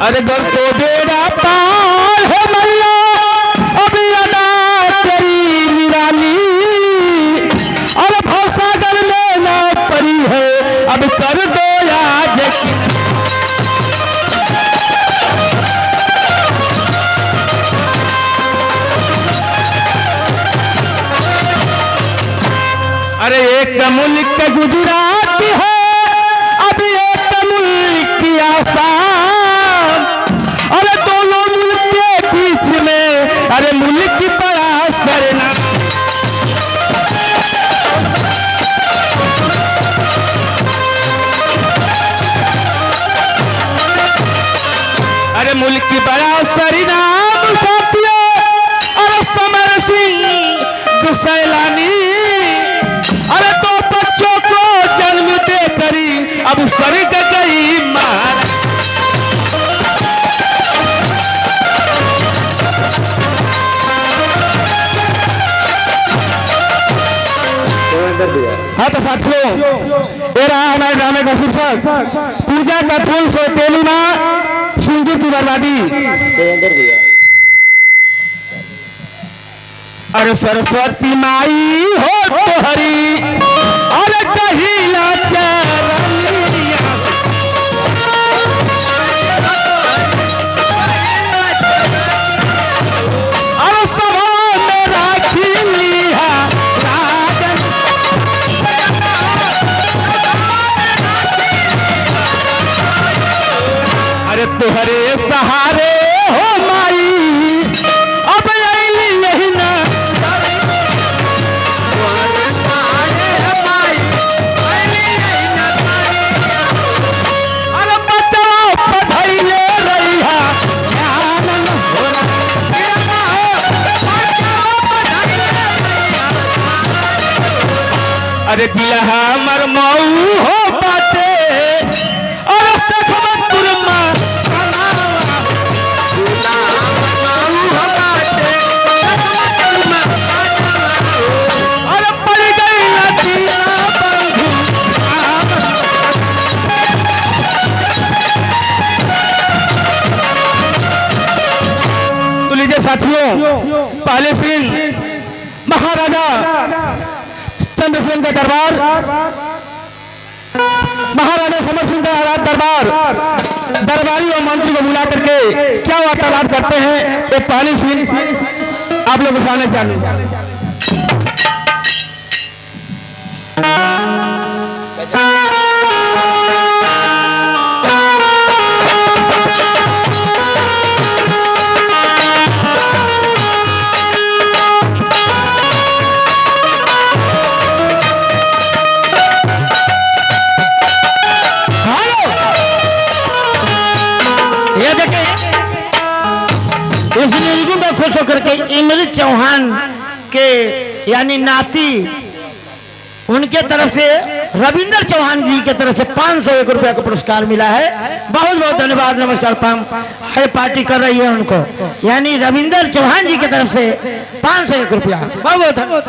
अरे घर तो बेड़ा पार है मैया अभी अदा तेरी निराली। और भवसागर में ना परी है अब कर दो आज। अरे एक मुल्क गुजरात है अब एक मुल्क की आसाम। अरे दोनों मुल्क के बीच में अरे मुल्क की बड़ा सरना। अरे मुल्क की बड़ा सरनाम साथियों अरे समर सिंह सैलानी। अरे दो बच्चों को जन्म दे करी अब स्वर्ग गई मार। हाँ तो साथियों ये रहा हमारे ड्रामे का शीर्षक पूजा का फूल सो तेली माँ सिंधु की बर्बादी। अरे सरस्वती माई हो तो हरी अरे कहिला चरनिया। अरे सभा में राखी लिया राजन। अरे तुहरे सहारे हो माई अब अली यही ना। अरे जिला हमर मऊ हो बाटे और सखमतुर मां और पड़ गई नदिया बंधु। तो लीजिए साथियों पहले सीन महाराजा चंद्रसेन का दरबार महाराजा समर सिंह का आजाद दरबार दरबारी और मंत्री को बुला करके क्या वार्तालाप करते हैं एक पहली सीन आप लोग उठाने चाहिए। इस निर्गुण को खुश होकर के इमृत चौहान के यानी नाती उनके तरफ से रविंदर चौहान जी के तरफ से 501 रुपया का पुरस्कार मिला है। बहुत बहुत धन्यवाद नमस्कार है पार्टी कर रही है उनको यानी रविंदर चौहान जी की तरफ से 501 रुपया बहुत बहुत।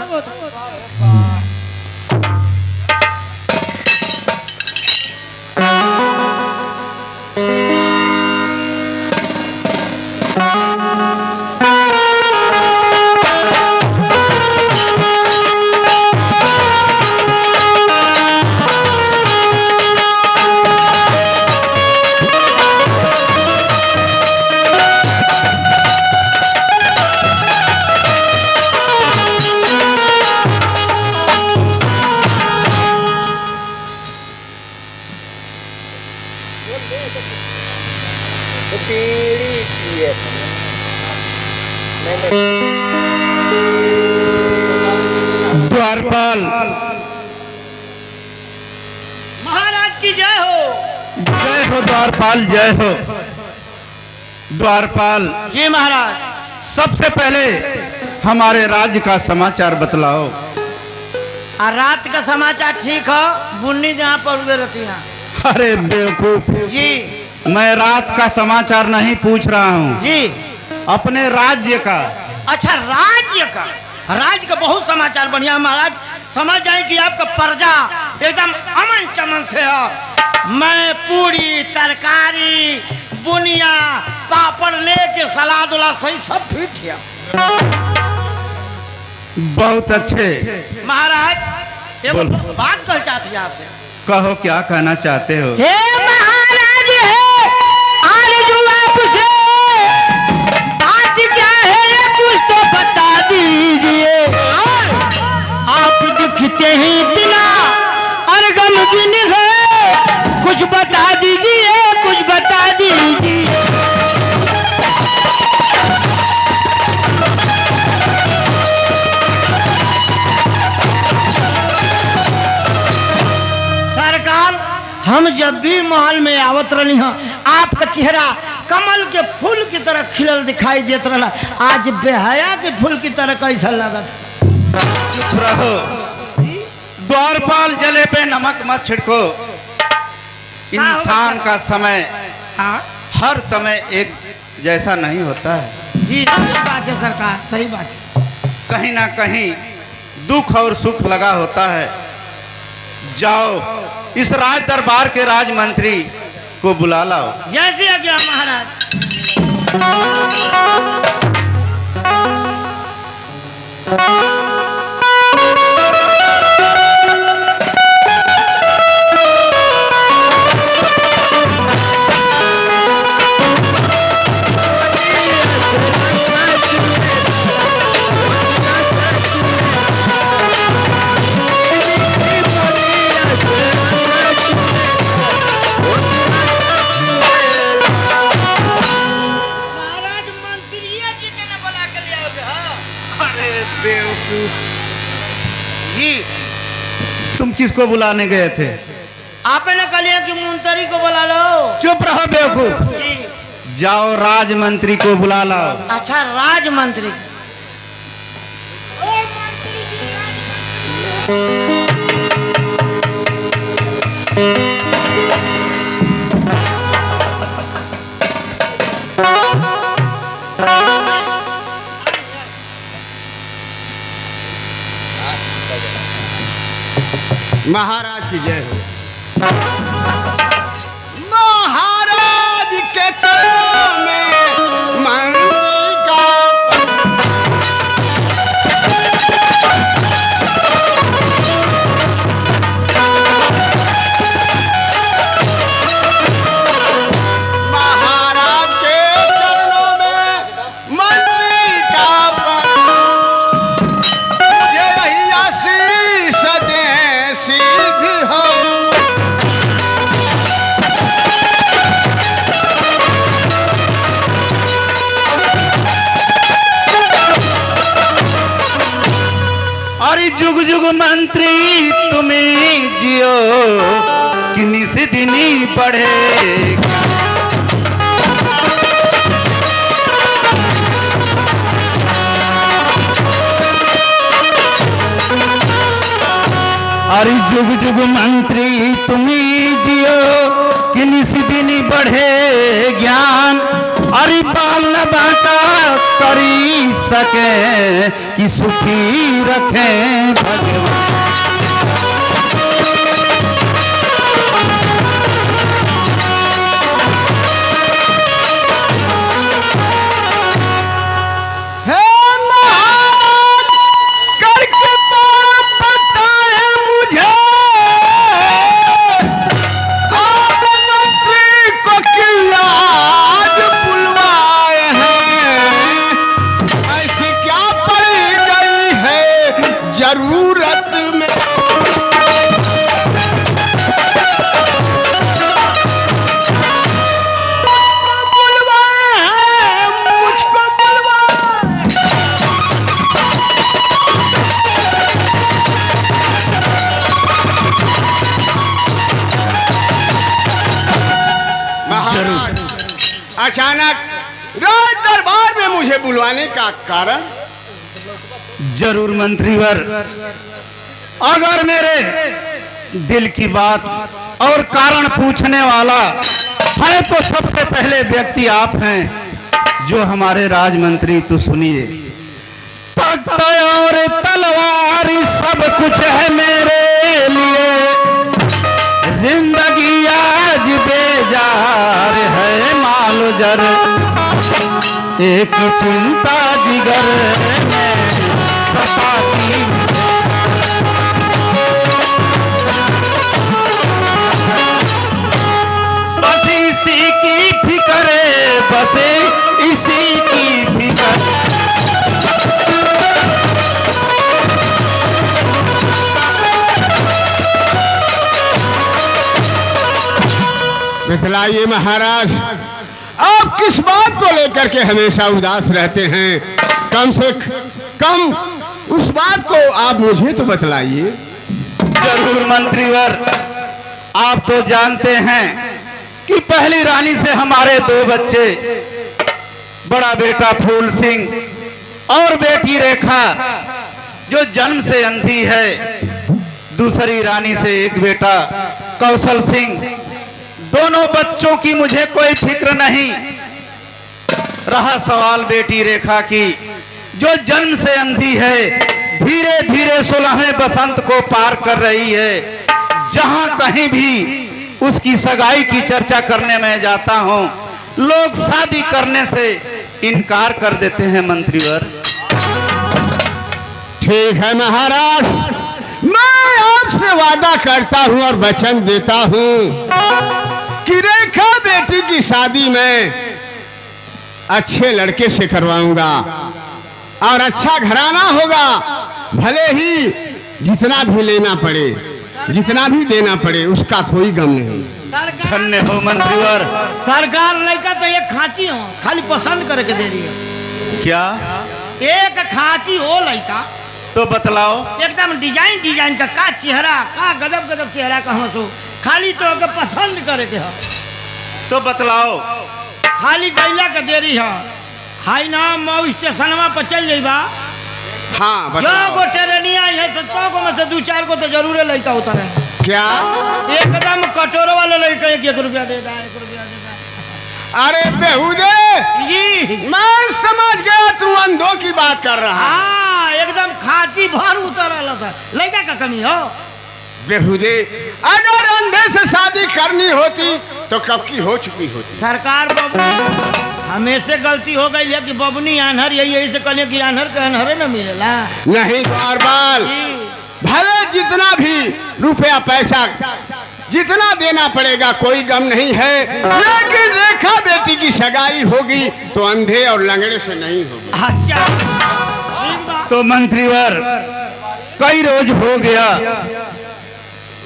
द्वारपाल महाराज की जय हो। जय हो द्वारपाल जय हो। द्वारपाल जी महाराज सबसे पहले हमारे राज्य का समाचार बतलाओ। रात का समाचार ठीक है बुन्नी जहाँ पर उगे रहती है। अरे बेवकूफ जी मैं रात का समाचार नहीं पूछ रहा हूँ जी अपने राज्य का। अच्छा राज्य का बहुत समाचार बढ़िया महाराज। समझ जाए कि आपका प्रजा एकदम अमन चमन से है। मैं पूरी तरकारी बुनिया सलाद उलाद सही सब फिट है। बहुत अच्छे। महाराज एक बोल। बात कल चाहती है आपसे। कहो क्या कहना चाहते हो? हे महाराज है आरज़ू आपसे, बात क्या है ये कुछ तो बता दीजिए। आप दिखते हैं इतना और गमगीन है, कुछ बता दीजिए, कुछ बता दीजिए। सरकार हम जब भी महल में आवत रही हैं आपका चेहरा कमल के फूल की तरह खिलल दिखाई देत रहा, आज बेहया के फूल की तरह कैसा लगत? चुप रहो। द्वारपाल जले पे नमक मत छिड़को। इंसान का समय हाँ हर समय एक जैसा नहीं होता है। जी सही बात है सरकार, सही बात है। कहीं ना कहीं दुख और सुख लगा होता है। जाओ इस राज दरबार के राजमंत्री को बुला लाओ। जैसे आज्ञा महाराज। महाराज मंत्री जी के ना बुला के लिया अरे बेवकूफ, जी तुम किसको बुलाने गए थे? आपने कह लिया कि मंत्री को बुला लो। चुप रहो बेवकूफ। जी जाओ राजमंत्री को बुला लाओ। अच्छा राज मंत्री। महाराज की जय हो। महाराज के चरणों में मंत्री का महाराज के चरणों में मंत्री का मुझे यही आशीष दे सिद्धि हो। अरे जुग जुग मंत्री तुम्हें जियो कि निस दिनी बढ़े। अरे जुग जुग मंत्री तुम्हें जियो कि निस दिनी बढ़े ज्ञान। अरे बाल न बांका करी सके कि सुखी रखें भगवान। हे महाराज करके बताए मुझे आप मंत्री को किला आज बुलवाए हैं। ऐसी क्या पड़ी गई है जरूरत में। बुलवाए हैं, मुझको बुलवाए। महाराज अचानक राज दरबार में मुझे बुलवाने का कारण? जरूर मंत्रीवर, अगर मेरे दिल की बात और कारण पूछने वाला है तो सबसे पहले व्यक्ति आप हैं जो हमारे राजमंत्री। तो सुनिए, तख्त और तलवार सब कुछ है मेरे लिए। जिंदगी आज बेजार है मालो जर। एक चिंता जिगर में सताती बस इसी की फिक्र बस इसी की फिक्र बतलाइए महाराज, आप किस बात को लेकर के हमेशा उदास रहते हैं? कम से कम उस बात को आप मुझे तो बतलाइए। जरूर मंत्रीवर, आप तो जानते हैं कि पहली रानी से हमारे 2 बच्चे, बड़ा बेटा फूल सिंह और बेटी रेखा जो जन्म से अंधी है, दूसरी रानी से एक बेटा कौशल सिंह। दोनों बच्चों की मुझे कोई फिक्र नहीं। रहा सवाल बेटी रेखा की, जो जन्म से अंधी है, धीरे धीरे 16वें बसंत को पार कर रही है। जहां कहीं भी उसकी सगाई की चर्चा करने में जाता हूं, लोग शादी करने से इनकार कर देते हैं मंत्रीवर। ठीक है महाराज, मैं आपसे वादा करता हूं और वचन देता हूं कि रेखा बेटी की शादी में अच्छे लड़के से करवाऊंगा और अच्छा घराना होगा। भले ही जितना भी लेना पड़े, जितना भी देना पड़े, उसका कोई गम नहीं। धन्य हो मंत्रीवर। सरकार लड़का तो एक खांची हो, खाली पसंद करके दे रही है। क्या एक खांची हो लड़का, तो बतलाओ। एकदम डिजाइन का चेहरा, का गजब चेहरा का हो, खाली तो के पसंद करे के हो, तो बतलाओ। खाली गैला के देरी है। हाई ना मऊ स्टेशनवा पर चल जाइबा। हाँ जो बताओ। गो ट्रेनिया है तो 100 को में से 2-4 को तो जरूर लड़का उतरे। क्या? एकदम कटोरो वाला लड़का 1 रुपया दे दा, 1 रुपया दे दा। अरे बेहुदे, जी मैं समझ गया तू अंधों की बात कर रहा है। हाँ, एकदम खांची भर उतर था। लड़का का कमी हो बेहुदे, अगर अंधे से शादी करनी होती तो कब की हो चुकी होती। सरकार बबनी हमें से गलती हो गई है कि बबनी आन्हर, यही से कहले कि आन्हर के आन्हरे न मिलेला। नहीं बार भले जितना भी रुपया पैसा जितना देना पड़ेगा, कोई गम नहीं है, लेकिन रेखा बेटी की सगाई होगी तो अंधे और लंगड़े से नहीं होगी। अच्छा तो मंत्रीवर, कई रोज हो गया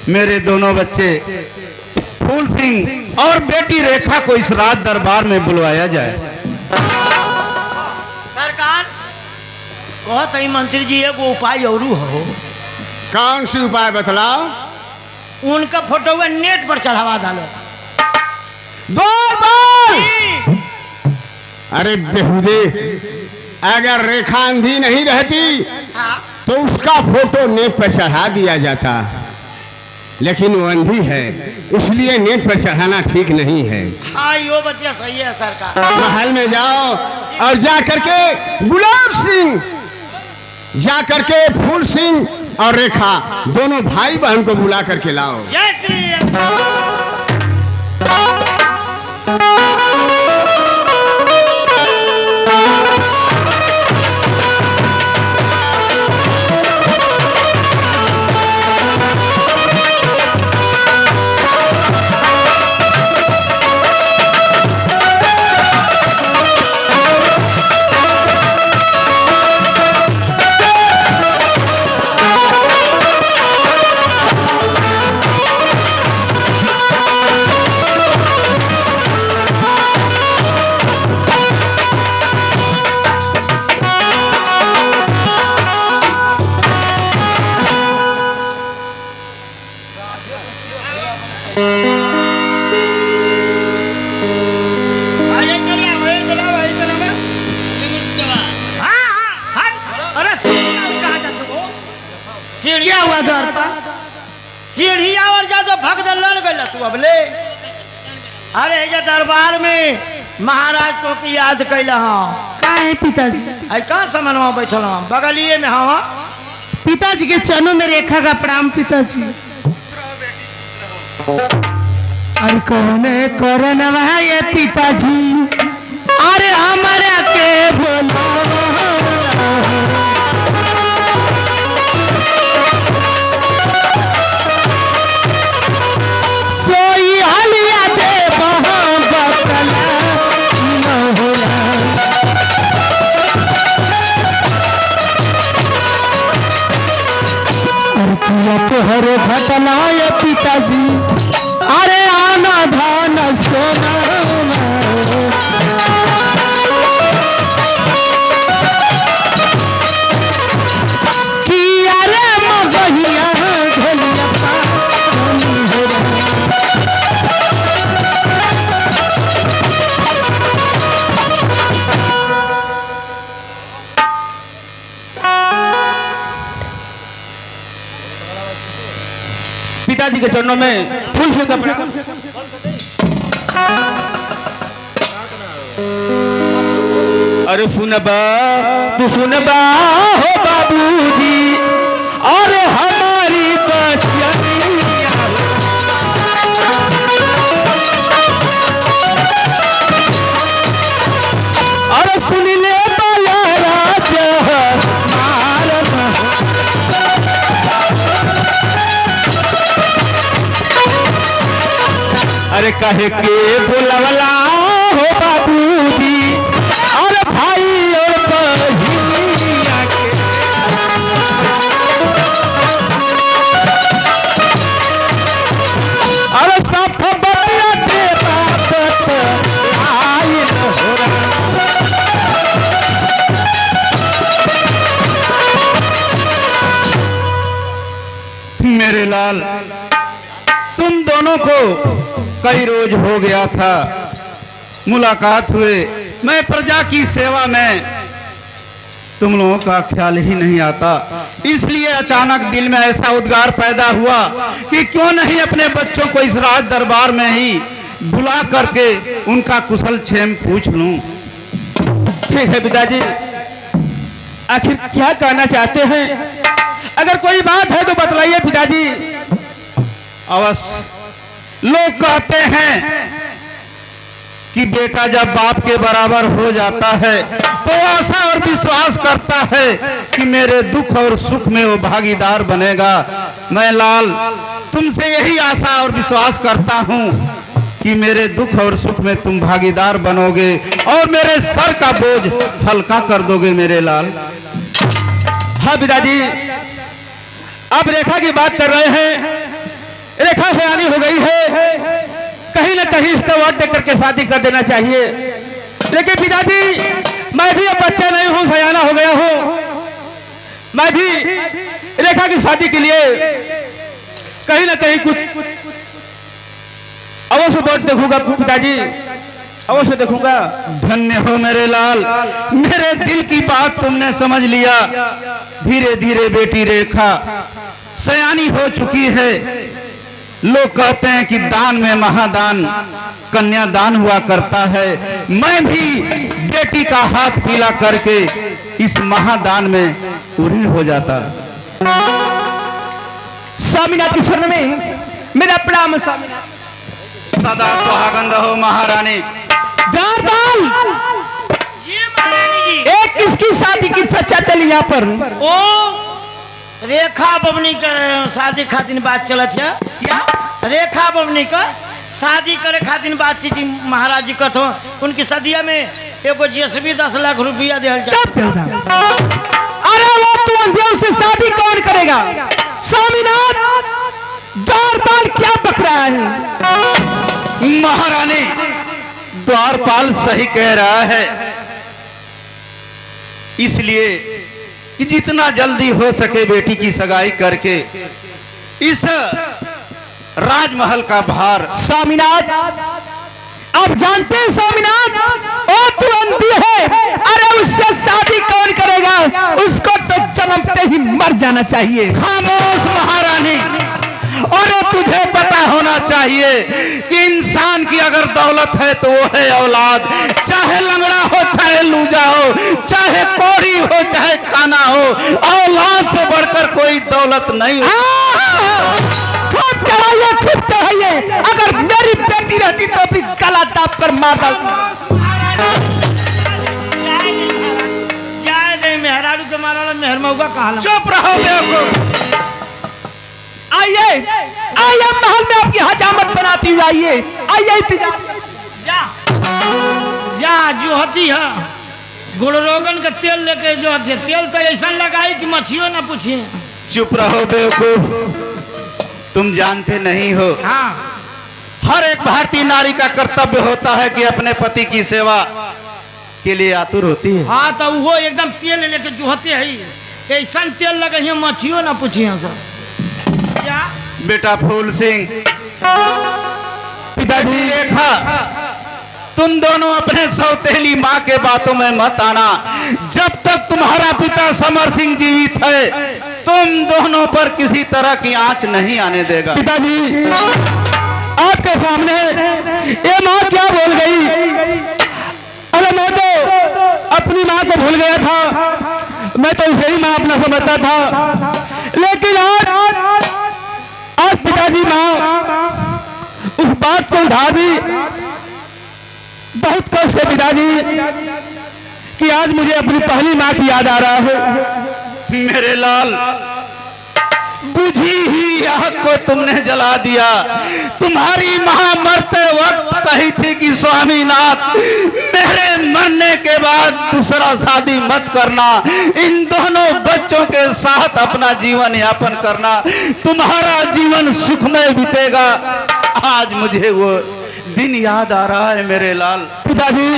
मेरे दोनों बच्चे फूल सिंह और बेटी रेखा को इस रात दरबार में बुलवाया जाए। सरकार कहत है मंत्री जी, एगो उपाय और हो। कौन सी उपाय बतलाओ? उनका फोटो नेट पर चढ़ावा डालो। अरे बेहुदे, अगर रेखा अंधी नहीं रहती तो उसका फोटो नेट पर चढ़ा दिया जाता, लेकिन वो अंधी है, इसलिए नेट पर चढ़ाना ठीक नहीं है। हाँ, यो बतिया सही है सरकार। महल में जाओ और जा करके गुलाब सिंह, जा करके फूल सिंह और रेखा दोनों भाई बहन को बुला करके लाओ। जय श्री सीढ़िया हुआ दर पर सीढ़िया और जा तो भग दे लड़ गई तू अब ले। अरे ये दरबार में महाराज तो की याद कैला हाँ का है पिताजी? आई कहाँ समनवा बैठल हम बगलिए में हवा। पिताजी के चरणों में रेखा का प्रणाम पिताजी। अरे कौन करनवा ये पिताजी? अरे हमारे के तोहर घटनाए पिताजी अरे आना धान सोना कि अरे मगहिया झोलिया पानी हो पिताजी के चरणों में फूल से प्रणाम। अरे सुनबा तू सुनबा हो बाबूजी और हमारी बचनिया और सुन ले बाला राजा अरे कहे के बोलवला हो बाबूजी और भाई और बहिनिया के और सब बतिया से बात आई न हो मेरे लाल, तुम दोनों को कई रोज हो गया था मुलाकात हुए, मैं प्रजा की सेवा में तुम लोगों का ख्याल ही नहीं आता, इसलिए अचानक दिल में ऐसा उद्गार पैदा हुआ कि क्यों नहीं अपने बच्चों को इस राज दरबार में ही बुला करके उनका कुशल क्षेम पूछ लूं। ठीक है पिताजी, आखिर क्या कहना चाहते हैं? अगर कोई बात है तो बतलाइए पिताजी। अवश्य, लोग कहते हैं कि बेटा जब बाप के बराबर हो जाता है तो आशा और विश्वास करता है कि मेरे दुख और सुख में वो भागीदार बनेगा। मैं लाल तुमसे यही आशा और विश्वास करता हूँ कि मेरे दुख और सुख में तुम भागीदार बनोगे और मेरे सर का बोझ हल्का कर दोगे मेरे लाल। हाँ पिताजी, अब रेखा की बात कर रहे हैं, रेखा सयानी हो गई है, कहीं ना कहीं इसका वोट देकर के शादी कर देना चाहिए। लेकिन पिताजी, मैं भी अब बच्चा नहीं हूँ, सयाना हो गया हूँ, मैं भी रेखा की शादी के लिए कहीं ना कहीं कुछ अवश्य वोट देखूंगा पिताजी, अवश्य देखूंगा। धन्य हो मेरे लाल, मेरे दिल की बात तुमने समझ लिया। धीरे धीरे बेटी रेखा सयानी हो चुकी है। लोग कहते हैं कि दान में महादान कन्यादान हुआ करता है। मैं भी बेटी का हाथ पीला करके इस महादान में उड़ीन हो जाता। स्वामीनाथ के शरण में मेरा प्रणाम। स्वामीनाथ सदा सुहागन रहो महारानी। द्वारपाल, ये महारानी जी, एक किसकी शादी की चर्चा चली यहाँ पर? ओ रेखा बबनी का शादी खातिर बात चलत है। क्या रेखा बबनी का शादी करे खातिर बातचीत महाराज जी कथो उनकी सदिया में एगो जेसीबी 10 लाख रुपया दे। अरे वो तू अंधेर से शादी कौन करेगा? स्वामीनाथ, द्वारपाल क्या बक रहा है? महारानी, द्वारपाल सही कह रहा है, इसलिए कि जितना जल्दी हो सके बेटी की सगाई करके इस राजमहल का भार। स्वामीनाथ, आप जानते हैं स्वामीनाथ, वो तू अंधी है, अरे उससे शादी कौन करेगा? उसको तो जन्मते ही मर जाना चाहिए। खामोश महारानी, और तुझे पता होना चाहिए कि इंसान की अगर दौलत है तो वो है औलाद। चाहे लंगड़ा हो, चाहे लूजा हो, चाहे कोढ़ी हो, चाहे काना हो, औलाद से बढ़कर कोई दौलत नहीं हो। खूब चढ़ाइए, खूब चढ़ाइए। अगर मेरी बेटी रहती तो भी गला दाब कर मार डालती। जाए दे मेहरारू के मारा मेहर मऊगा कहा। चुप रहो बेवकूफ। आइए आइए, महल में आपकी हजामत बनाती हुई आइए, आइए। जा जा जो होती है गुड़ रोगन का तेल लेके जो होती है, तेल तो ऐसा लगाई कि मछियों ना पूछिए। चुप रहो बेवकूफ। तुम जानते नहीं हो, हाँ हर एक भारतीय नारी का कर्तव्य होता है कि अपने पति की सेवा के लिए आतुर होती है। हाँ तो वो एकदम तेल लेके जुहते है, ऐसा तेल लगे है मछियो ना पूछिए सर क्या। बेटा फूल सिंह, पिताजी रेखा, तुम दोनों अपने सौतेली माँ के बातों में मत आना। जब तक तुम्हारा पिता समर सिंह जीवित है, तुम दोनों पर किसी तरह की आंच नहीं आने देगा। पिताजी आपके सामने ये माँ क्या बोल गई? अरे मैं तो अपनी माँ को भूल गया था, मैं तो उसे ही माँ अपना समझता था, लेकिन आज पिताजी माँ उस बात को उठा दी। बहुत कष्ट है पिताजी कि आज मुझे अपनी पहली माँ की याद आ रहा है। मेरे लाल, बुझी ही आग को तुमने जला दिया। तुम्हारी मां मरते वक्त कही थी कि स्वामीनाथ, मेरे मरने के बाद दूसरा शादी मत करना, इन दोनों बच्चों के साथ अपना जीवन यापन करना, तुम्हारा जीवन सुखमय बीतेगा। आज मुझे वो दिन याद आ रहा है मेरे लाल। पिताजी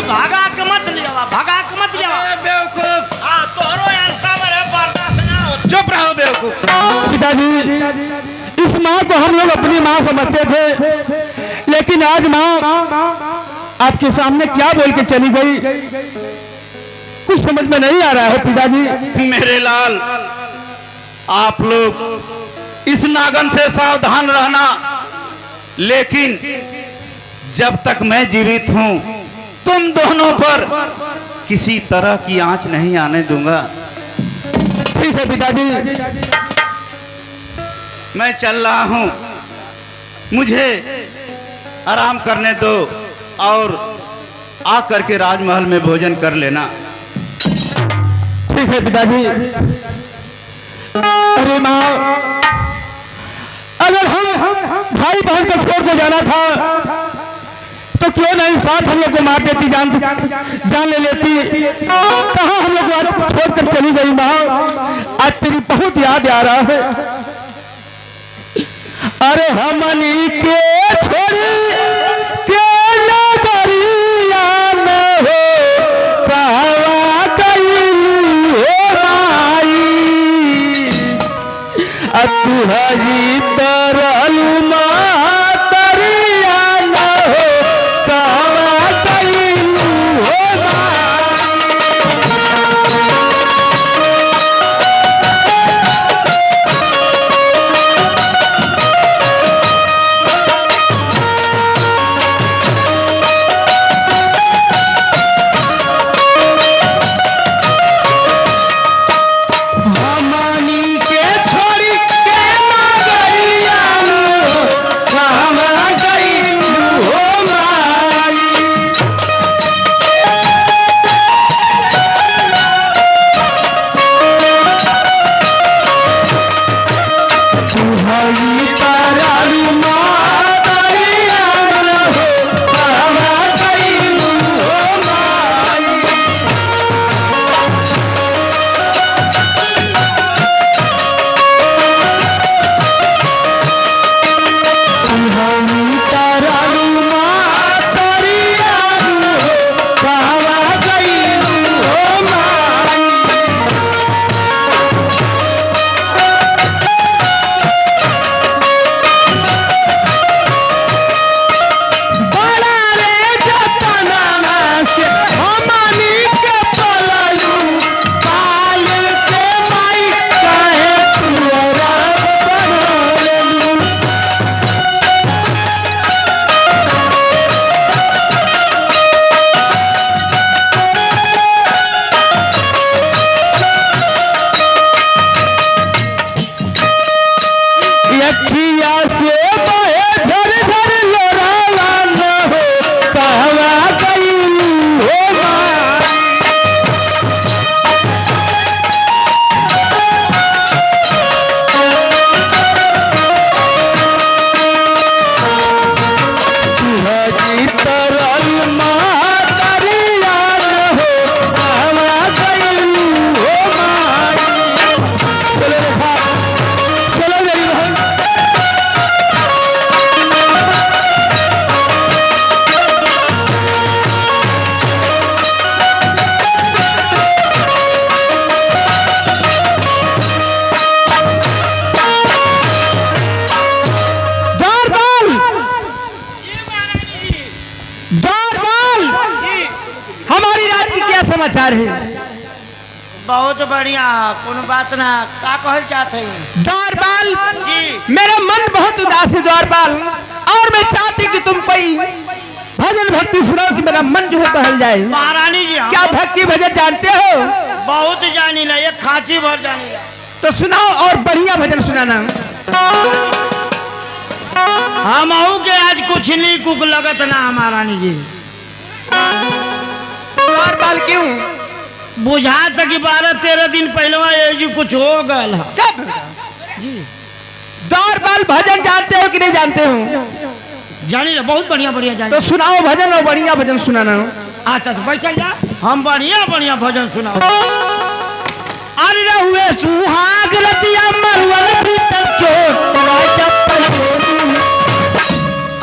भागा के मत लिया, भागा के मत लिया बेवकूफ। हाँ तोरो यार साबर है, बर्दाश्त ना हो। चुप रहो बेवकूफ। पिताजी इस माँ को हम लोग अपनी माँ समझते थे, लेकिन आज माँ आपके सामने क्या बोल के चली गई, कुछ समझ में नहीं आ रहा है पिताजी। मेरे लाल, आप लोग इस नागन से सावधान रहना, लेकिन जब तक मैं जीवित हूं, तुम दोनों पर किसी तरह की आंच नहीं आने दूंगा। ठीक है पिताजी। मैं चल रहा हूं, मुझे आराम करने दो और आकर के राजमहल में भोजन कर लेना। ठीक है पिताजी। अरे माँ, अगर हम भाई बहन को छोड़ के जाना था तो क्यों नहीं साथ हम लोग को मार देती, जान ले लेती। कहाँ हम लोग को छोड़कर चली गई माँ, आज तेरी बहुत याद आ रहा है। अरे हमनी के छोड़ी के नगरिया में हो कहवा गई हो माई, तू हरी तरलू मातरिया न हो कहवा गई हो माई। समाचार है? बहुत बढ़िया, कोनो बात ना, का कहल चाहते हैं? द्वारपाल जी मेरा मन बहुत उदास है द्वारपाल, और मैं चाहती कि तुम कोई भजन भक्ति सुनाओ कि मेरा मन जो है बहल जाए। महारानी जी, हम क्या भक्ति भजन जानते हो? बहुत जानी ना, एक खांची भर जानी ना। तो सुनाओ और बढ़िया भजन सुनाना। हम के आज कुछ नहीं कुक लगत ना महारानी जी। द्वारपाल क्यों? बुझा तक 12-13 दिन पहले जी कुछ हो गया। द्वारपाल भजन जानते हो कि नहीं जानते हो? जानी ना, बहुत बढ़िया बढ़िया जानी। तो सुनाओ भजन और बढ़िया भजन सुनाना। अच्छा तो बैठल जा, हम बढ़िया बढ़िया भजन सुनाओ। अरे हुए सुहाग रतिया मरुअल भीतर चोट राजा पहले,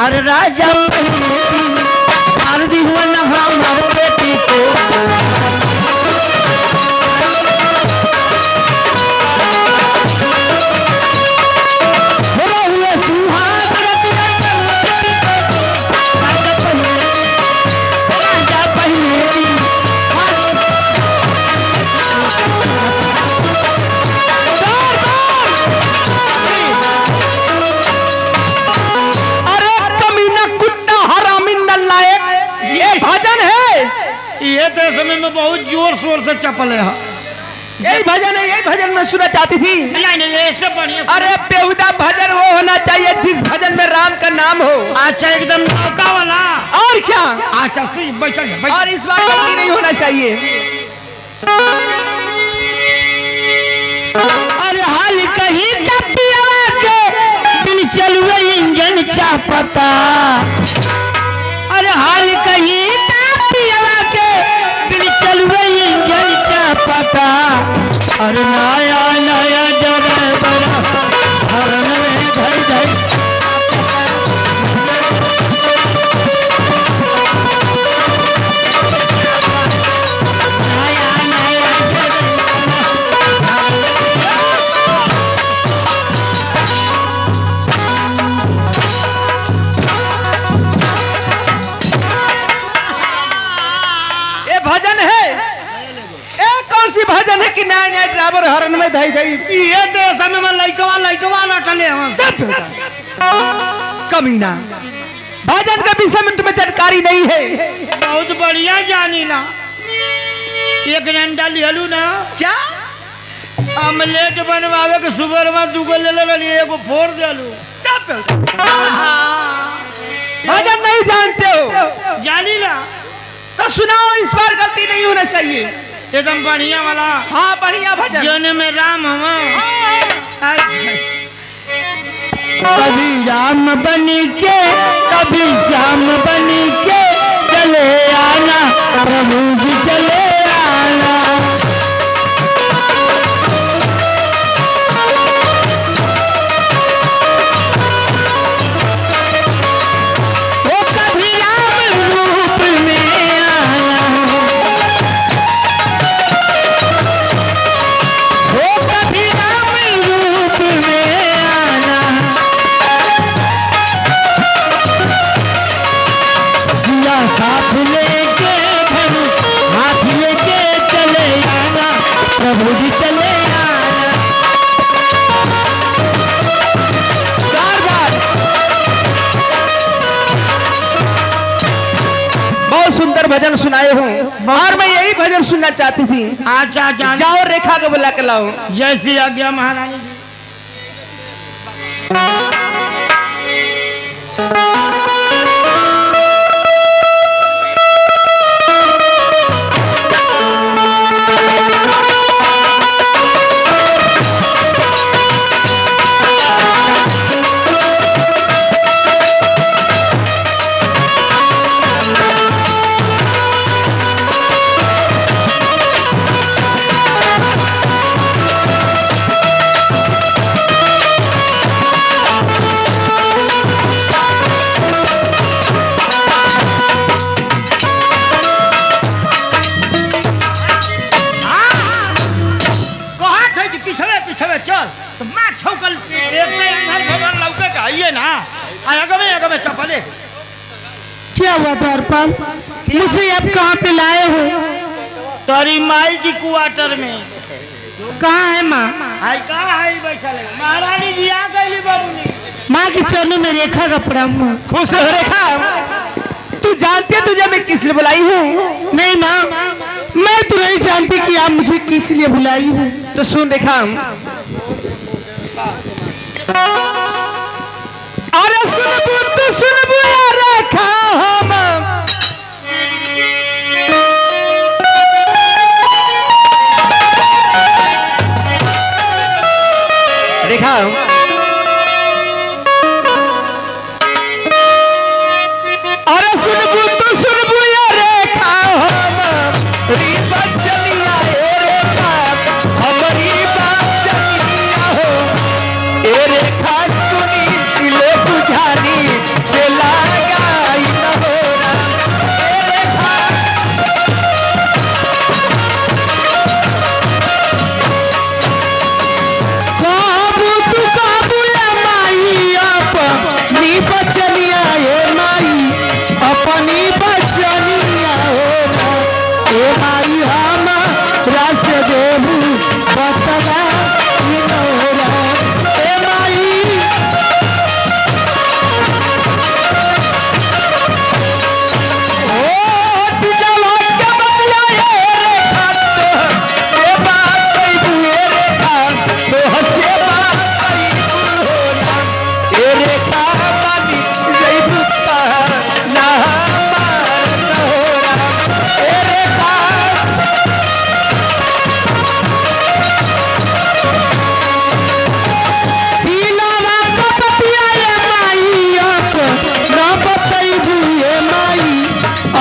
अरे राजा आरदी हुआ न हमार बेटी को। हुए सुहाग रतिया राजा पहले ये तो समय में बहुत जोर शोर से चपल है। यही भजन है, यही भजन मैं सुनना चाहती थी। नहीं नहीं, ऐसे बढ़िया। अरे बेहुदा भजन वो होना चाहिए जिस भजन में राम का नाम हो। अच्छा एकदम नौका वाला। और क्या? अच्छा तू बैठल और इस बार गलती नहीं होना चाहिए। अरे हाल कहीं कपिया के बिन चलुए इंजन चापता। अरे हाल कहीं कपिया के बिन चलुए इंजन चापता। अरे नया नया ड्राइवर हरन में धर धर। नया नया ये भजन है? ये कौन सी भजन है कि नया नया ड्राइवर हरन में धई धई? ये तो समय में लइकवा लटले हम। कमीना, भजन के विषय में तुम्हें जानकारी नहीं है। बहुत बढ़िया जानी ना। एक डंडा लिहलू ना, क्या? आमलेट बनवावे के सुबह में दूगो ले ले, एगो फोड़ देलू। भजन नहीं जानते हो? जानी ना, तो सुनाओ, इस बार गलती नहीं होना चाहिए। एकदम बढ़िया वाला। हाँ बढ़िया भजन। जोने में राम हम। अच्छा कभी राम बनी के कभी श्याम बनी के चले आना, प्रभु जी चले आना। वो कभी राम रूप में आना, वो कभी राम रूप में आना। सिया साथ लेके धनुष हाथ लेके चले आना, प्रभु जी चले आना। बार बार बहुत सुंदर भजन सुनाए हूँ, और मैं यही भजन सुनना चाहती थी। अच्छा जान, जाओ रेखा को बुला के लाओ। जैसी आज्ञा महारानी जी। चल तो मार ठोकल एक में अंदर भगवान लौके का आइए ना, आगे में चपले। क्या हुआ द्वारपाल? मुझे अब कहाँ पे लाए हो? तोरी माई की क्वार्टर में। कहाँ है माँ? हाय कहाँ है बैठा लगा? महारानी जी आ गई बबुनी। माँ के चरणों में रेखा का प्रणाम। खुश हो रेखा। तू जानती है तुझे मैं किस लिए बुलाई हूँ? नहीं माँ, मैं तो नहीं जानती कि आप मुझे किस लिए बुलाई हूँ। तो सुन रेखा, अरे सुनबू तू सुनबू यार रेखा हम रेखा, अरे सुनबू तू सुनबू यार रेखा हम री बचलिया ए रेखा हमारी बचलिया हो ए रेखा सुनी दिले बुझानी से लगाई न हो ए रेखा काबू तू काबू या माई अपनी बचनिया ए माई अपनी बचनिया हो ए माई हम रस देबू बतला ई न हो ए माई। ओ दिलवा के बतला ए रेखा तो से बात कई बुए रेखा तो हसे बात कई बुहोना ए रेखा मानी जई बुता ना मार न होरा ए रेखा दिलवा का बतिया ए माई अपना बतैबू ए माई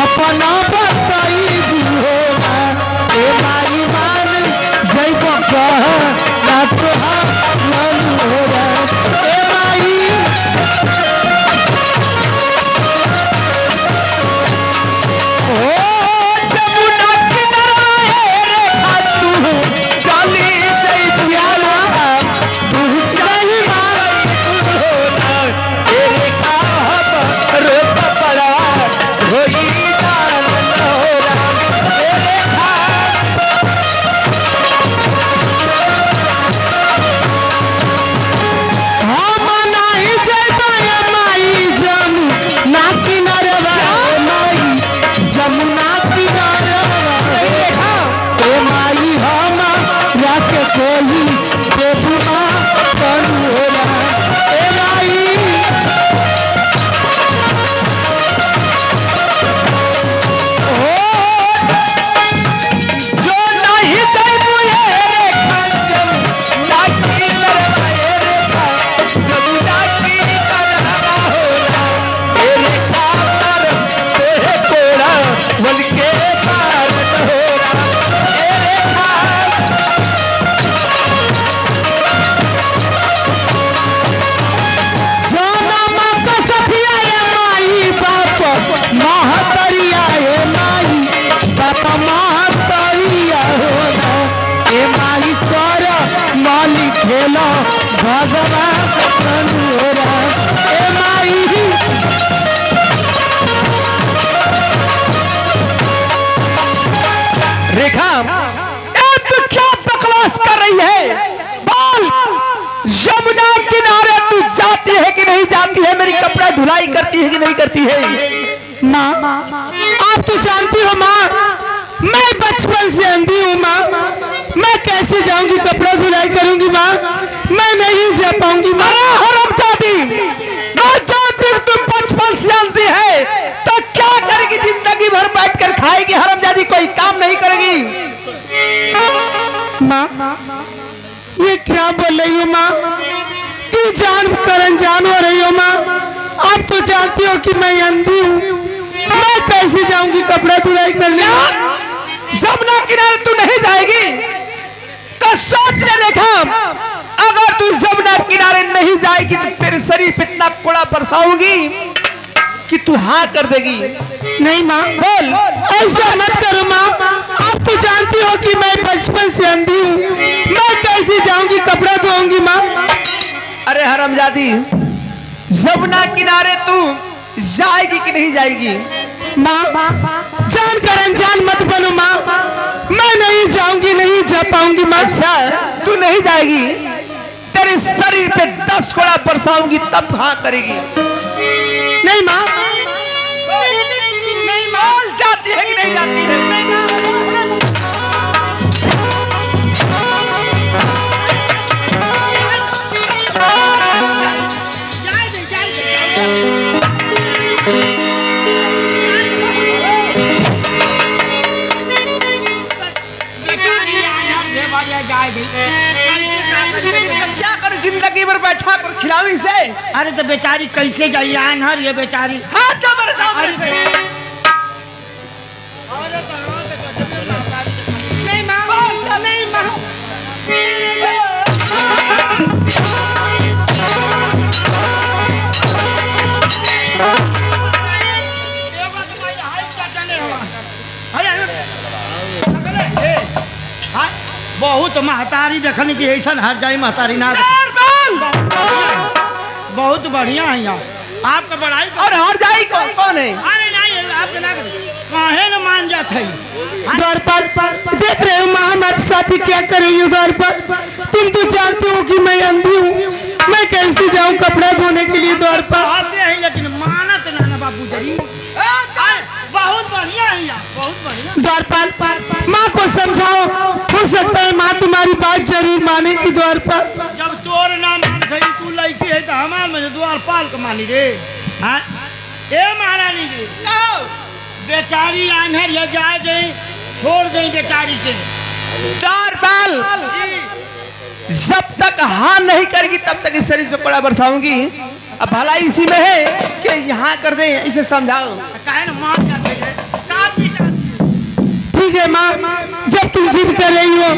अपना बतैबू हो ए माई मान जैब कह ना तोहार मन हो ए माई। ओ जमुना किनारा ए रेखा तू चली जई बुयाला तू चली माई बुहोना ए रेखा हम रोत पड़ा होई जान न होरा ए रेखा हम नाही जैबा ए माई जमुना किनारवा ए माई जमुना किनारवा ए माई हम रात कोई देबुआ कनु होला ए माई। जो नहीं दैबू ए रेखा जमुना किनारा ए रेखा जमुना किनारा होला ए रेखा पर तोहे कोड़ा बन के पार न होरा ए रेखा जाना माँ का सफिया ए माई बाप महतरिया ए माई बाप महतरिया हो ए माई कर माली खेलो भगवान कनुरा ए माई। रेखा ए तू क्या बकवास कर रही है? बोल, यमुना किनारे तू जाती है कि नहीं जाती है? मेरी कपड़ा धुलाई करती है कि नहीं करती है? माँ आप तो जानती हो माँ, मैं बचपन से अंधी हूँ माँ, मैं कैसे जाऊंगी कपड़ा धुलाई करूंगी माँ, मैं नहीं जा पाऊंगी माँ। हरामजादी, मैं जानती हूँ तू बचपन से अंधी है, तो क्या करेगी? जिंदगी भर बैठकर खाएगी हरामजादी, कोई काम नहीं करेगी। माँ ये क्या बोल रही हो माँ, क्यों जान कर अनजान हो रही हो माँ? आप तो जानती हो कि मैं अंधी हूँ, मैं कैसे जाऊंगी कपड़ा धुलाई करने? यमुना किनारे तू नहीं जाएगी तो सोच ले रेखा, अगर तू यमुना किनारे नहीं जाएगी तो तेरे शरीर पे इतना कोड़ा बरसाऊंगी कि तू हाँ कर देगी। नहीं माँ बोल, ऐसा मत करो माँ, आप तो जानती हो कि मैं बचपन से अंधी हूँ, मैं कैसे जाऊंगी कपड़ा धोऊंगी माँ? अरे हरामजादी, यमुना किनारे तू जाएगी कि नहीं जाएगी? माँ जानकर अनजान मत बनो माँ, पाऊंगी माँ। अच्छा तू नहीं जाएगी, तेरे शरीर पे 10 कोड़ा बरसाऊंगी तब हाँ करेगी। नहीं माँ, नहीं माल जाती है कि नहीं जाती है? क्या करूं, जिंदगी भर बैठा कर खिलाऊं इसे? अरे तो बेचारी कैसे जाइए आनहर ये बेचारी। हाथ क्या मेरे सामने से? नहीं माँ, नहीं माँ। बहुत महतारी देखने की ऐसा हर जाई महतारी ना बहुत बढ़िया है यहाँ आपका बड़ाई और हार जाई कौन है? अरे नहीं आप काहे न मान जाते हैं द्वारपाल देख रहे हो माँ हमारे साथ ही क्या कर रही हो द्वारपाल। तुम तो जानते हो कि मैं अंधी हूँ, मैं कैसे जाऊँ कपड़ा धोने के लिए द्वारपाल। आते हैं लेकिन मानत ना बाबू जी बहुत बढ़िया है यहाँ बहुत बढ़िया। द्वारपाल माँ को समझाओ, हो सकता है माँ तुम्हारी बात जरूर मानेगी द्वारपाल। जब तोर ना मान थी तू लड़की है तो हमार में द्वारपाल को मानी रे। हाँ ए महारानी जी बेचारी आन्हर ले जाए दे छोड़ दे बेचारी से। द्वारपाल जब तक हाँ नहीं करेगी तब तक इस शरीर पे कड़ा बरसाऊंगी। अब भला इसी में है कि यहाँ कर दे, इसे समझाओ। काहे न मान जाते हैं काफी ठीक है माँ, जब तुम जिद कर रही हो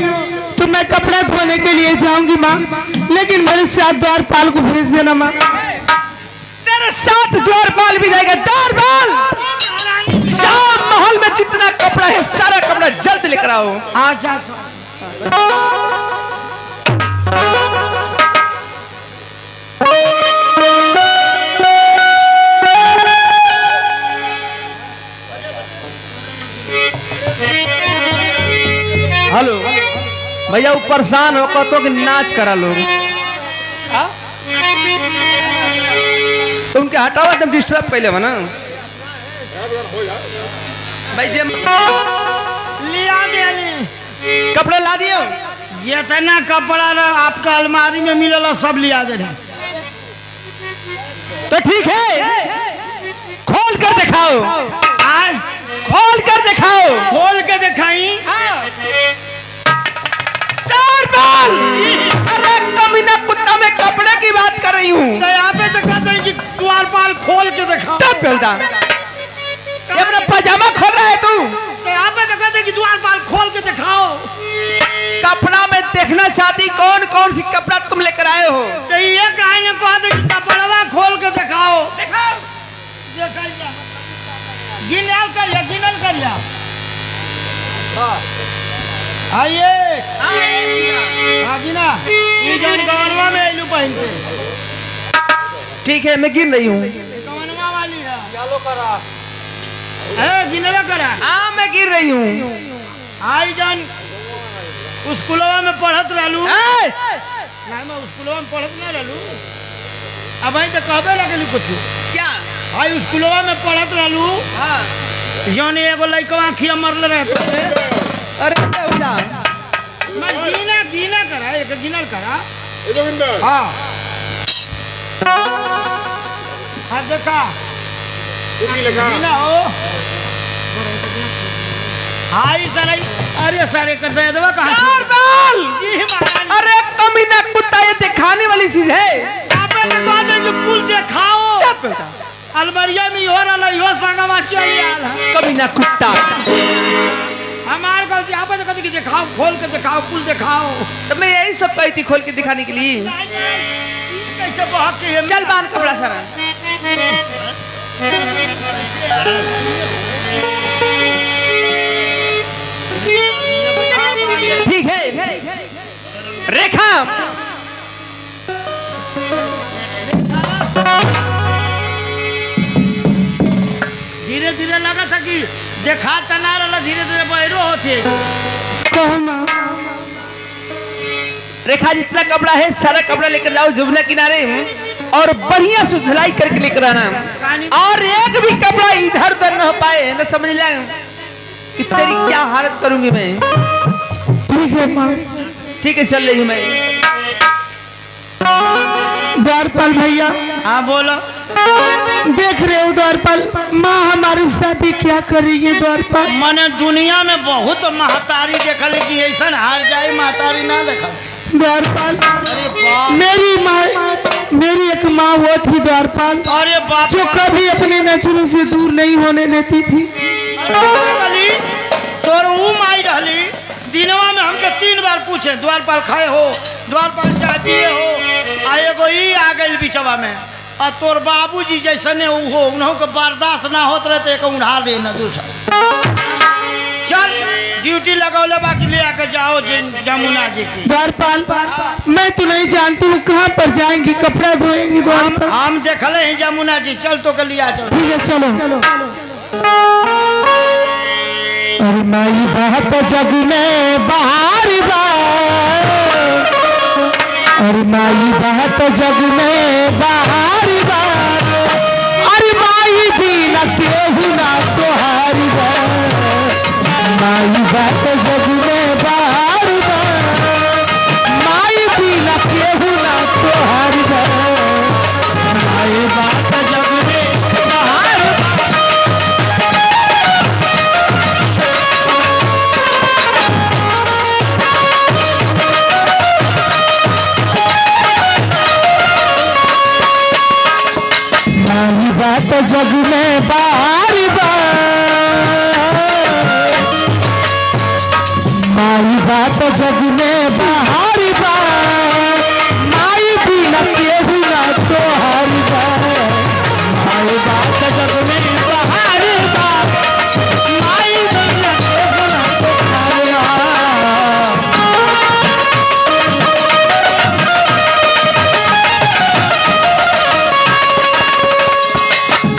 तो मैं कपड़ा धोने के लिए जाऊंगी माँ, लेकिन मेरे साथ द्वारपाल को भेज देना माँ। तेरे साथ द्वारपाल भी जाएगा। द्वारपाल शाम महल में जितना कपड़ा है सारा कपड़ा जल्द लेकर आओ। अच्छा हेलो भैया वो परेशान हो कहतो कि नाच करा लोग। हाँ? तुमके हटावा तुम डिस्टर्ब कैले हो ना भाई जे लिया दे कपड़ा ला दियो। जितना कपड़ा ना आपका अलमारी में मिलेला सब लिया दे रहे। तो ठीक है खोल कर दिखाओ, आज खोल कर दिखाओ। खोल के दिखाई द्वारपाल अरे कमीना कुत्ता में कपड़े की बात कर रही हूँ। तो यहाँ पे तो कहते हैं कि द्वारपाल खोल के दिखाओ। चुप बेलदा, ये अपना पजामा खोल रहा है तू। तो यहाँ पे तो कहते हैं कि द्वारपाल खोल के दिखाओ। कपड़ा में देखना चाहती कौन कौन सी कपड़ा तुम लेकर आए हो। तो ये काहे न कहते कि कपड़वा खोल के दिखाओ। दिखाओ। गिनल करिया गिनल करिया। आइए हाँ गिना ये जौन गवनवा में एलू पहन के ठीक है मैं गिन रही हूँ। गवनवा वाली है चालो करा गिनवा करा। हाँ मैं गिन रही हूँ। आई जौन स्कूलवा में पढ़त रहलू ए! नहीं मैं स्कूलवा में पढ़त ना रहलू अब तो कहबे लगलू कुछ क्या? आई स्कूलवा में पढ़त रहलू हाँ। जौन एगो लड़का आँखिया मरले रहते अरे बेहुदा, मैं गिना गिना करा एक गिनल करा हाँ हाँ देखा गिना हो हाई सर अरे सर कर दे दवा कहाँ द्वारपाल ये महारानी अरे कमीना कुत्ता ये दिखाने वाली चीज है। आपने तो कहा था कि पुल दिखाओ चुप बेटा, अलबरिया में हो रहा यो संगमा चल आल कमीना कुत्ता। हमारे को यहाँ पे तो कहते कि दिखाओ खोल के दिखाओ पुल दिखाओ। तो मैं यही सब कही थी खोल के दिखाने के लिए। कैसे बहुत के चल बांध कपड़ा सारा। ठीक है रेखा धीरे धीरे लगा था कि देखा तना रहा धीरे धीरे बहरो होते कहो माँ रेखा जितना कपड़ा है सारा कपड़ा लेकर जाओ जमुना किनारे और बढ़िया से धुलाई करके लेकर आना, और एक भी कपड़ा इधर उधर न हो पाए, न समझ ले कि तेरी क्या हालत करूंगी मैं। ठीक है माँ। ठीक है, चल रही हूँ मैं। द्वारपाल भैया, हाँ बोलो। देख रहे हो द्वारपाल, माँ हमारी शादी क्या करेगी द्वारपाल? मैंने दुनिया में बहुत महतारी देखल कि ऐसा हार जाए महतारी ना देखल। द्वारपाल, अरे बाप, मेरी माँ, मेरी एक माँ वो थी द्वारपाल, अरे बाप, जो कभी अपने नजरों से दूर नहीं होने देती थी। अली तोर ऊ माई रहली, दिनवा में हमके 3 बार पूछे द्वारपाल खाए हो, द्वारपाल चाय पिए हो, आ एगो ई आ गई बिचवा में, और तोर बाबूजी जैसने ऊ हो, उन्हों को बर्दाश्त ना होत रहे तो एक उड़ाल रहे न दूसरा। चल ड्यूटी लगौले बाकी ले आके जाओ जमुना जी की। द्वारपाल, मैं तो नहीं जानती हूँ कहाँ पर जाएंगी, कपड़ा धोएंगी द्वारपाल? हम देखले हैं जमुना जी, चल तो के लिया चल। ठीक है चलो। अरे माई बात जग में बाहर बार, अरे माई बात जग में बाहर बार, अरे माई बिना केहू ना तोहारी बार, माई बात जग में बाहर बार, माई बिना केहू ना तोहारी बार, माई बात जग में बाहर बार। माई बात जग में बार बार, माई बात जग में बाहर बार, माई बिना केहू ना तोहार बार, माई बात जग में बाहर बार, माई बिना केहू ना तोहार बार।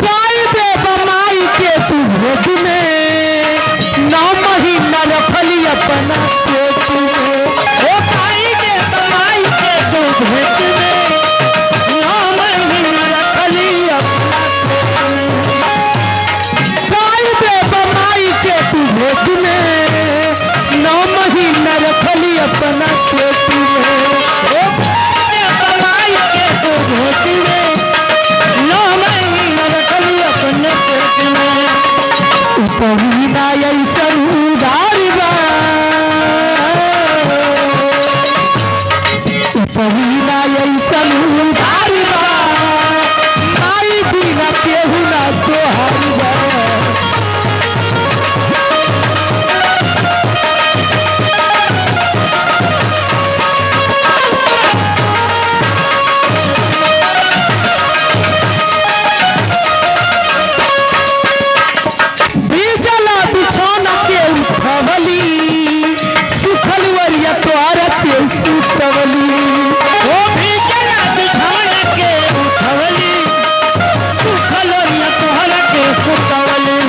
गाय देव माई के तू भेद में, 9 महीना रखली अपना पेट में, ओ गाय देव माई के तू भेद में, 9 महीना रखली अपना पेट में, गाय देव माई के तू भेद में, 9 महीना रखली अपना पेट में, ओ गाय देव माई के तू भेद में, 9 महीना रखली अपने पेट में, उपहीना ऐसा उदार बा, उपहीना ऐसा उदार बा, माई बिना केहू ना तोहार बा। बीजला बिछौना के उठवली, सुखल वरिया तोरा के सुतवली, ओ बीजला बिछौना के उठवली, सुखल वरिया तोरा के सुतवली,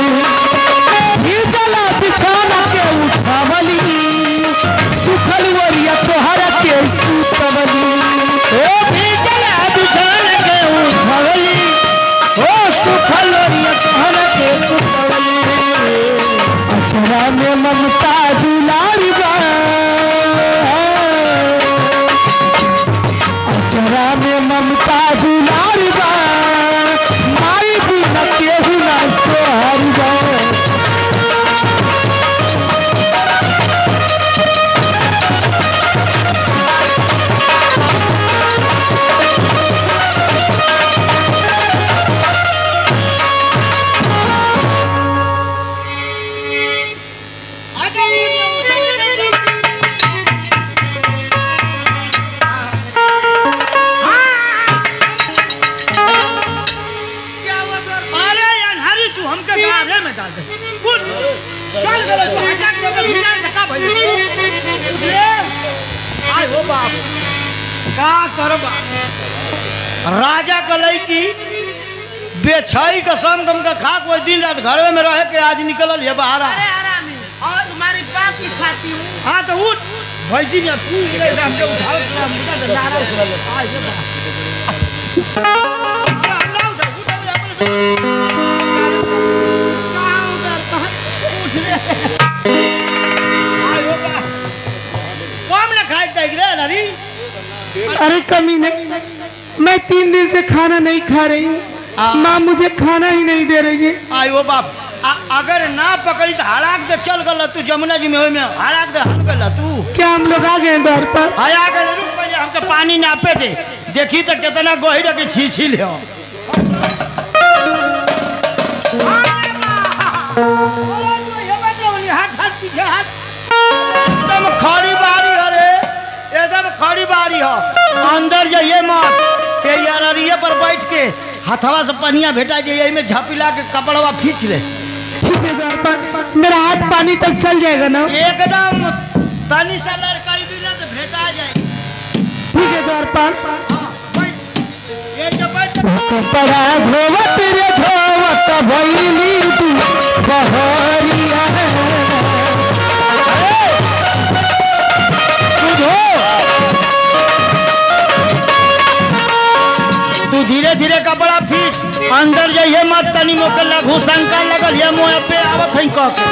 बीजला बिछौना के उठवली, सुखल वरिया तोरा के सुतवली, ओ बीजला बिछौना के उठवली, ओ सुखल वरिया तोरा के सुतवली, अचरा में ममता दुलारी बा, अचरा में ममता दुलारी बा, माई बिना केहू ना तोहारी बा। अरे अनहारी तू हमके गाढ़े में डाल दे। उठ, चल गलो तू हटा के तो बिना धक्का भइल। ले, आय हो बाप, का करबा? राजा का लड़की बेछाई का सम कम का खा कोई दिन रात घर में रहे के आज निकलल है बाहर। अरे आराम है और तुम्हारे बाप की खाती हूँ। हाँ तो उठ, भैंसी ने तू ले हमके उठाओ ना मुझे तो नारा उठा ले आ ये अरे कमी नहीं, मैं 3 दिन से खाना नहीं खा रही हूँ, माँ मुझे खाना ही नहीं दे रही है। आयो बाप अगर ना पकड़ी तो हड़ाक दे चल गल तू जमुना जी में होई में हड़ाक दे हल गल तू। क्या हम लोग आ गए द्वार पर? आया गए रुक पहले हमके पानी नापे दे देखी तो कितना गहिर के छी ले हो। एकदम खड़ी बारी अरे एकदम खड़ी बारी हो अंदर जाइए मत के यार अरिये पर बैठ के हथवा से पनिया भेटा जाइए में झपिला के कपड़वा खींच ले। ठीक है द्वार पर, मेरा हाथ पानी तक चल जाएगा ना? एकदम तनी सा लड़काई भी ना तो भेटा जाए। ठीक है द्वार पर। ये जो बैठ बड़ा धोवत रे धोवत भइली तू बहरिया तू धीरे धीरे कपड़ा फीट अंदर जाइए मत तनी मोके लघु शंका लगल ये मुंह पे आवत है कह के।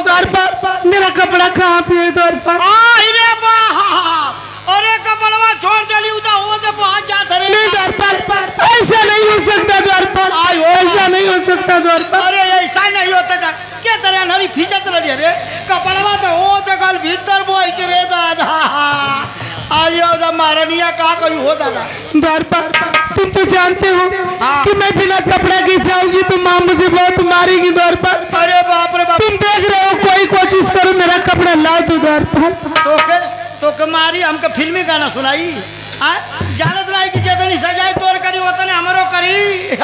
द्वार पर मेरा कपड़ा कहाँ पे है द्वार पर? अरे कपड़वा छोड़ देली उदा हो दे बहुत जात रे। नहीं द्वार पर, ऐसा नहीं हो सकता द्वार पर, ऐसा नहीं हो सकता द्वार पर। अरे ऐसा नहीं होता था के तरह नरी फीचत रही रे कपड़वा तो हो दे गल भीतर बोई के रे दादा आयो दा मारनिया का कोई हो दादा। द्वार पर तुम तो जानते हो कि मैं बिना कपड़ा के जाऊंगी तो माँ मुझे बहुत मारेगी द्वार पर। अरे बाप रे बाप तुम देख रहे हो कोई कोशिश करो मेरा कपड़ा ला दो द्वार पर। तो कमारी हमके फिल्मी गाना सुनाई जानत रही कि जितनी सजाई तोर करी उतने हमरो करी।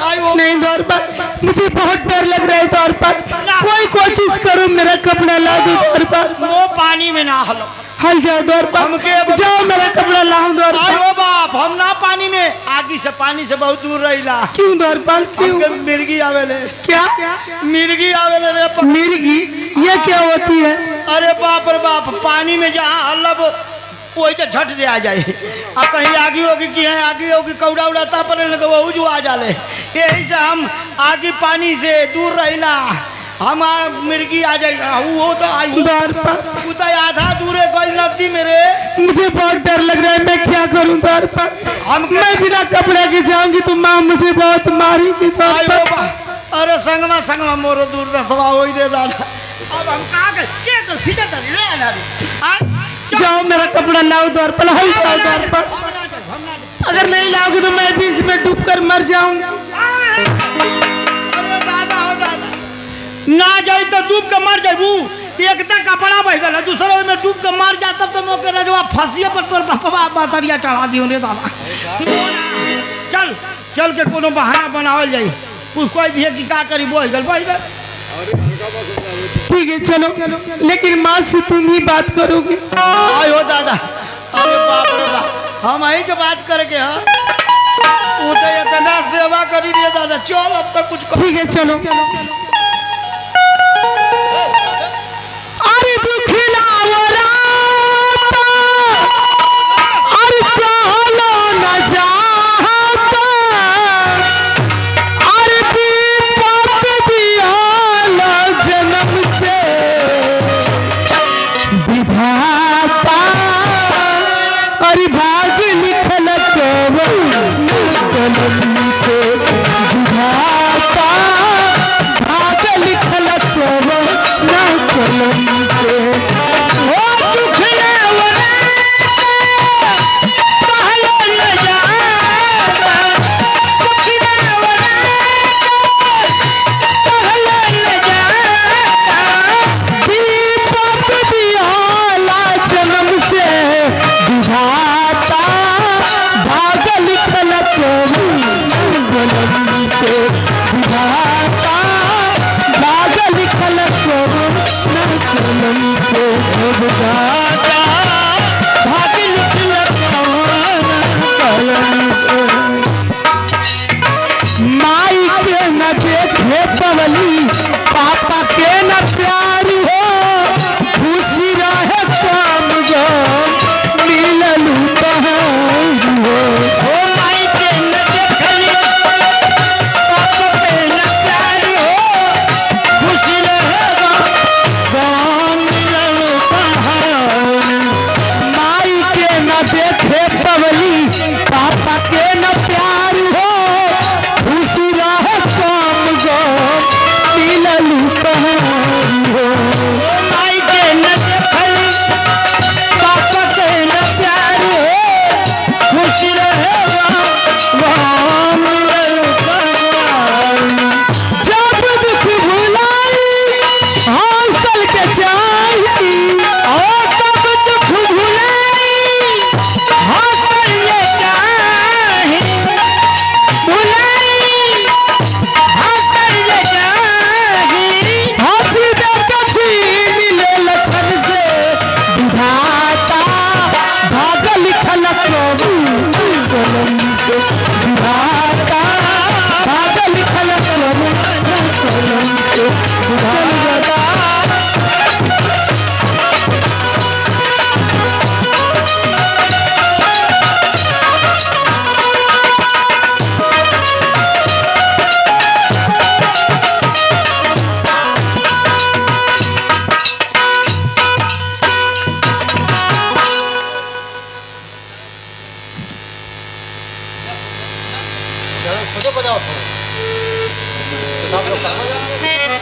आयो नहीं द्वार पर, मुझे बहुत डर लग रहा है द्वार पर, कोई कोशिश करो मेरा कपड़ा ला दो द्वार पर। वो पानी में ना हलो हल जाओ द्वार पर, जाओ मेरा कपड़ा लाओ द्वार पर। आयो बाप हम ना पानी में आगी से पानी से बहुत दूर रहिला। क्यों द्वार पर क्यों? हमके मिर्गी आवेले। क्या मिर्गी आवेले रे मिर्गी? ये क्या होती है? अरे बाप रे बाप पानी में जहाँ हलब वही तो झट दे आ जाए आ कहीं आगी होगी कि है आगी होगी कौड़ा उड़ाता पर न तो वही जो आ जाले। यही से हम आगी पानी से दूर रहिला हम मिर्गी आ जाएगा वो तो आई द्वार पर वो तो आधा दूर है कोई नदी मेरे। मुझे बहुत डर लग रहा है, मैं क्या करूं द्वार पर? मैं बिना कपड़े के जाऊंगी तो माँ मुझे बहुत मारेगी द्वार पर। अरे संगमा मोरो दूर रसवा हो दे दादा अब हम कहा के फिटर ले जाओ मेरा कपड़ा लाओ द्वार पर, हल जाओ द्वार पर। अगर नहीं लाओगे तो मैं भी इसमें डूब कर मर जाऊंगा। अरे दादा हो दादा ना जाई तो डूब के मर जाबू। एक तक कपड़ा बह गल दूसरे में डूब के मर जा तब तो मोके रजवा फंसिए पर तोर बापा बातरिया चढ़ा दियो रे दादा। चल चल के कोनो बहाना बनावल जाई कुछ कोई भी की का करी बह गल। ठीक है चलो, लेकिन माँ से तुम ही बात करोगे। आयो दादा अरे बाप रे बाप हम यही के बात करके हाँ वो तो इतना सेवा करी रे दादा। चल अब तक कुछ ठीक है चलो। अरे दुखिला वो रात, अरे कहलो न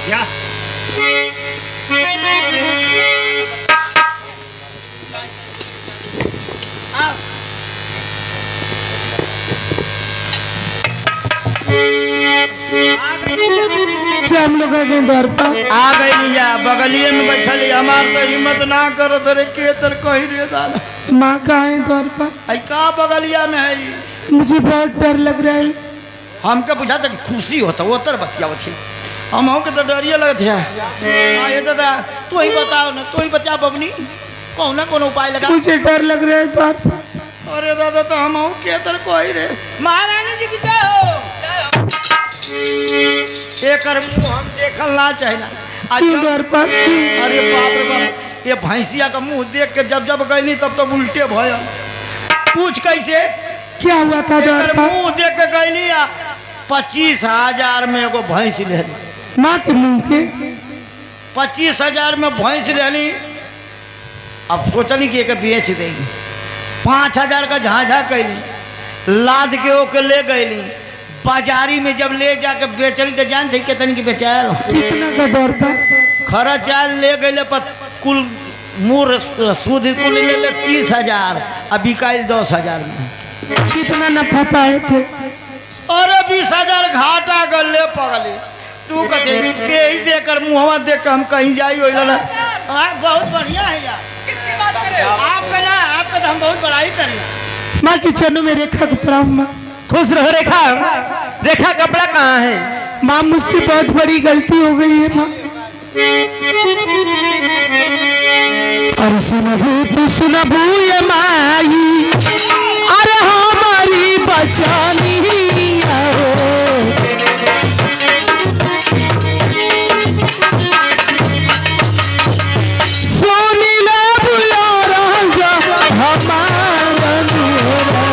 क्या क्या हम लोग आ गए द्वार पर? आ गई लिया बगलिए में बैठल हमार तो हिम्मत ना करो तेरे के तर कही रे दादा माँ कहाँ है द्वार पर? आई का बगलिया में है मुझे बहुत डर लग रहा है। हमके बुझा था कि खुशी होता वो तर बतिया थी हम के तो डरिए लगत है ये दादा तू ही बताओ ना तू ही बता बबनी कौन ना कौन उपाय लगा मुझे डर लग रहा है द्वार पर। अरे दादा तो हम के तर कोई रे महारानी जी की जय हो एकर मुंह हम देखल ना चाहिए ना क्यों द्वार पर? अरे बाप रे बाप ये भैंसिया का मुंह देख के जब जब गई तब तो उल्टे भय पूछ कैसे क्या हुआ था द्वार एकर पर? मुंह देख के गई 25,000 में एगो भैंस ले माँ के मुंह के 25,000 में भैंस रहली अब सोचली कि एक बेच देगी 5,000 का झाझा कैली लाद के ओके ले गईली बाजारी में जब ले जाके बेचली तो जान थे कितनी की बेचायल कितना का द्वार पर? खर्चा ले गए पर कुल मूर सूद कुल ले ले 30,000 अब बिकाई 10,000 में कितना नफा पाए थे? अरे 20,000 घाटा गले पगले तू कहते यही से कर मुहम्मद देख के हम कहीं जाई हो ना बहुत बढ़िया है यार किसकी बात कर रहे हो आपका ना आपका तो हम बहुत बड़ाई करें माँ के चरणों में रेखा को प्रणाम माँ। खुश रहो रेखा। रेखा कपड़ा कहाँ है? माँ मुझसे बहुत बड़ी गलती हो गई है माँ। अरे सुनबू तू सुनबू ये माई अरे हमारी बचानी हो। सोनी ले बुला राजा हमारा नुरा।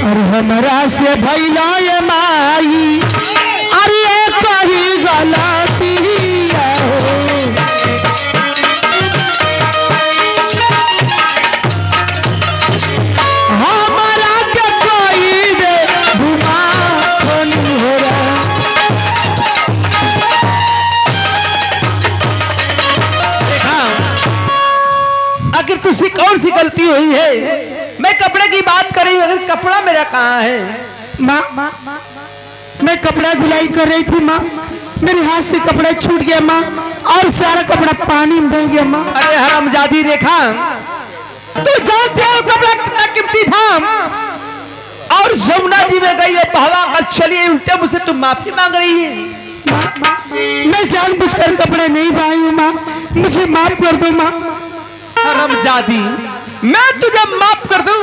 और हमरा से भैला ये माई अरे ये कही गलती हो। हमारा के कोई दे घुमा खोनी हो रहा। आखिर तुझसे कौन सी गलती हुई है? मैं कपड़े की बात कर रही हूँ, अगर कपड़ा मेरा कहाँ है? माँ मैं कपड़ा धुलाई कर रही थी माँ, मेरे हाथ से कपड़ा छूट गया माँ और सारा कपड़ा पानी में बह गया माँ। अरे हरामजादी रेखा, तू जानते हो कपड़ा कितना कीमती था? और यमुना जी में गई है बहवा कर चलिए उल्टे मुझसे तुम माफी मांग रही है। मैं जानबूझकर कपड़े नहीं बहाई हूँ माँ, मुझे माफ कर दो माँ। हरामजादी, मैं तुझे माफ कर दूं?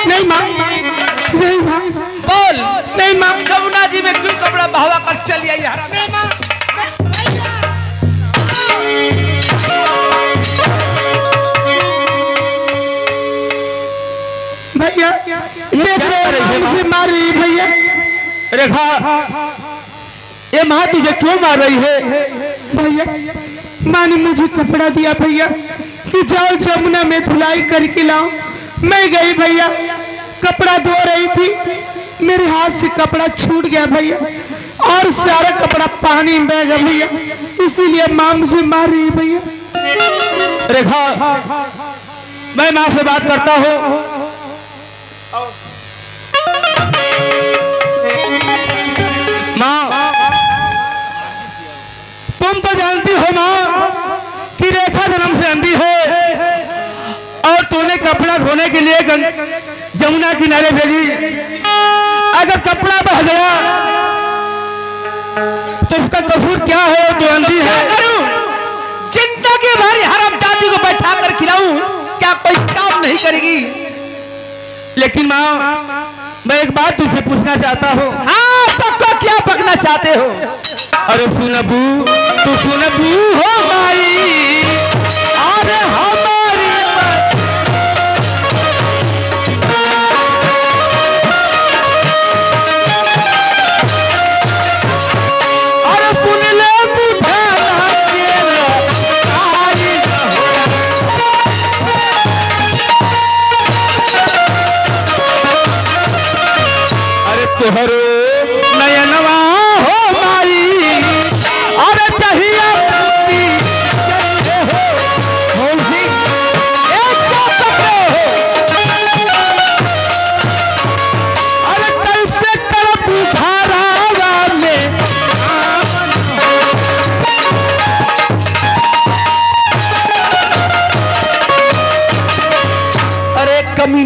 नहीं माँ, नहीं माँ, बोल नहीं माँ। यमुना जी में क्यों कपड़ा बहवा कर चली आई? हराम भैया देख रहे हो मुझे मार रही है भैया। रेखा, ये माँ तुझे क्यों मार रही है? भैया माँ ने मुझे कपड़ा दिया भैया कि जाओ जमुना में धुलाई करके लाओ। मैं गई भैया, कपड़ा धो रही थी, मेरे हाथ से कपड़ा छूट गया भैया और सारा कपड़ा पानी में बह गया भैया, इसीलिए माँ मुझे मार रही है भैया। रेखा, मैं माँ से बात करता हूँ। माँ, तुम तो जानती हो माँ कि रेखा जन्म से अंधी है और तूने कपड़ा धोने के लिए जमुना किनारे भेजी। अगर कपड़ा बह गया तो उसका कसूर क्या है? तो अंधी है। करूं जिंदगी भर हरामजादी को बैठा कर खिलाऊं, क्या कोई काम नहीं करेगी? लेकिन माँ, मैं एक बात तुझसे पूछना चाहता हूँ। हाँ, तो क्या पकना चाहते हो? अरे सुनबू, तू सुनबू हो भाई, अरे हमारी अरे सुन ले बुझा आई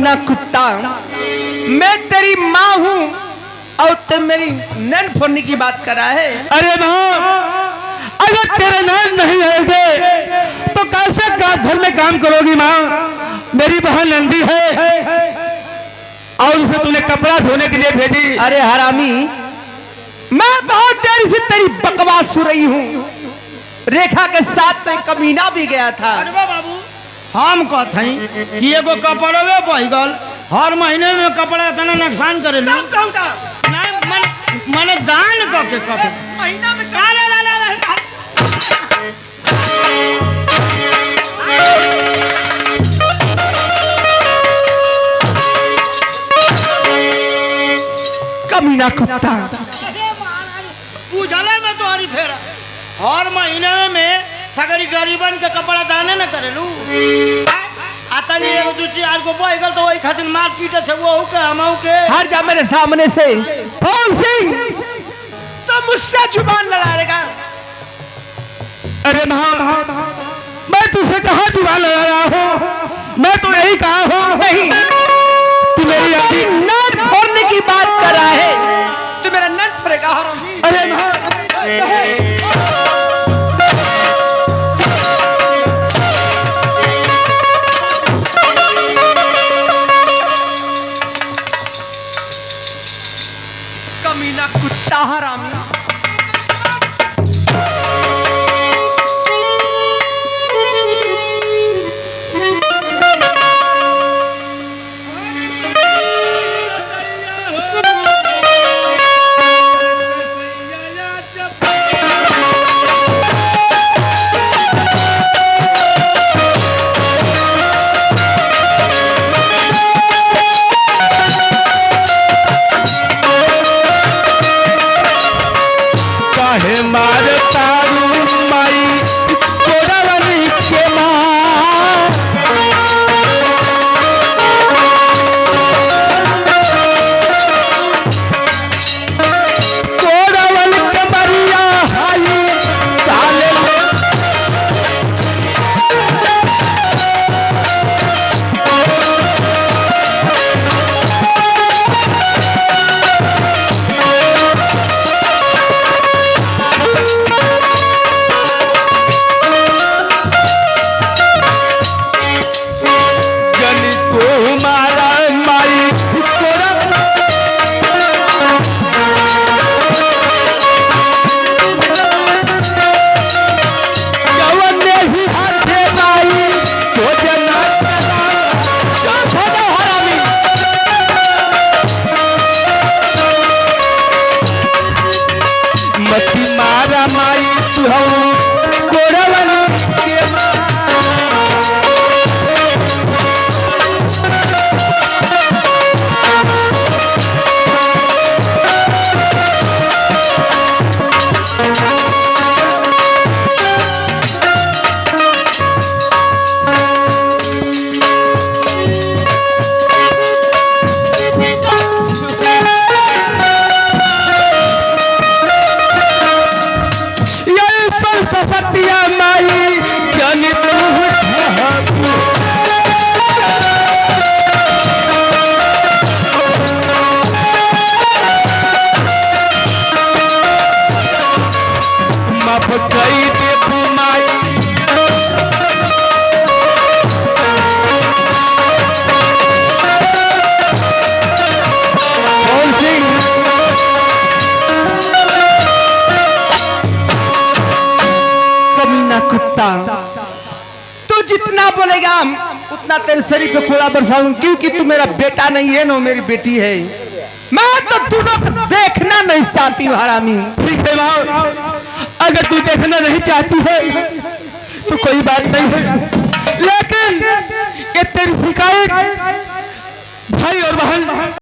कमीना कुत्ता, मैं तेरी माँ हूँ और तुम मेरी नैन फोड़ने की बात कर रहा है। अरे माँ, अगर तेरे नैन नहीं आएंगे तो कैसे घर में काम करोगी माँ? मेरी बहन नंदी है और उसे तूने कपड़ा धोने के लिए भेजी। अरे हरामी, मैं बहुत देर से तेरी बकवास सुन रही हूँ। रेखा के साथ तो एक कमीना भी गया था। अरे बाबू, हम कहते हैं कि एगो कपड़वे बह गल, हर महीने में कपड़ा इतना नुकसान करे लो। मैंने दान करके महीना में कमीना कुत्ता, पूछले में तुम्हारी फेरा हर महीने में सगरी गरीबन के कपड़ा दाने न करे लू। आता नहीं एगो दूसरी आर को बह गल तो वही खातिर मार पीटे थे वो के हम के। हर जा मेरे सामने से। पवन सिंह, तो मुझसे जुबान लड़ाएगा। अरे माँ, मैं तुझसे कहाँ जुबान लड़ा रहा हूँ? मैं तो यही कहा हूँ नहीं, तू मेरी अभी नन फोड़ने की बात कर रहा है। तू मेरा नन फोड़ेगा। अरे माँ, कमीना कुत्ता हरामी। तू जितना बोलेगा उतना तेरे शरीर पे कूड़ा बरसाऊं, क्योंकि तू मेरा बेटा नहीं है ना मेरी बेटी है। मैं तो दोनों को देखना नहीं चाहती हूँ हरामी। ठीक है माँ, अगर तू देखना नहीं चाहती है तो कोई बात नहीं है, लेकिन ये तेरी शिकायत भाई और बहन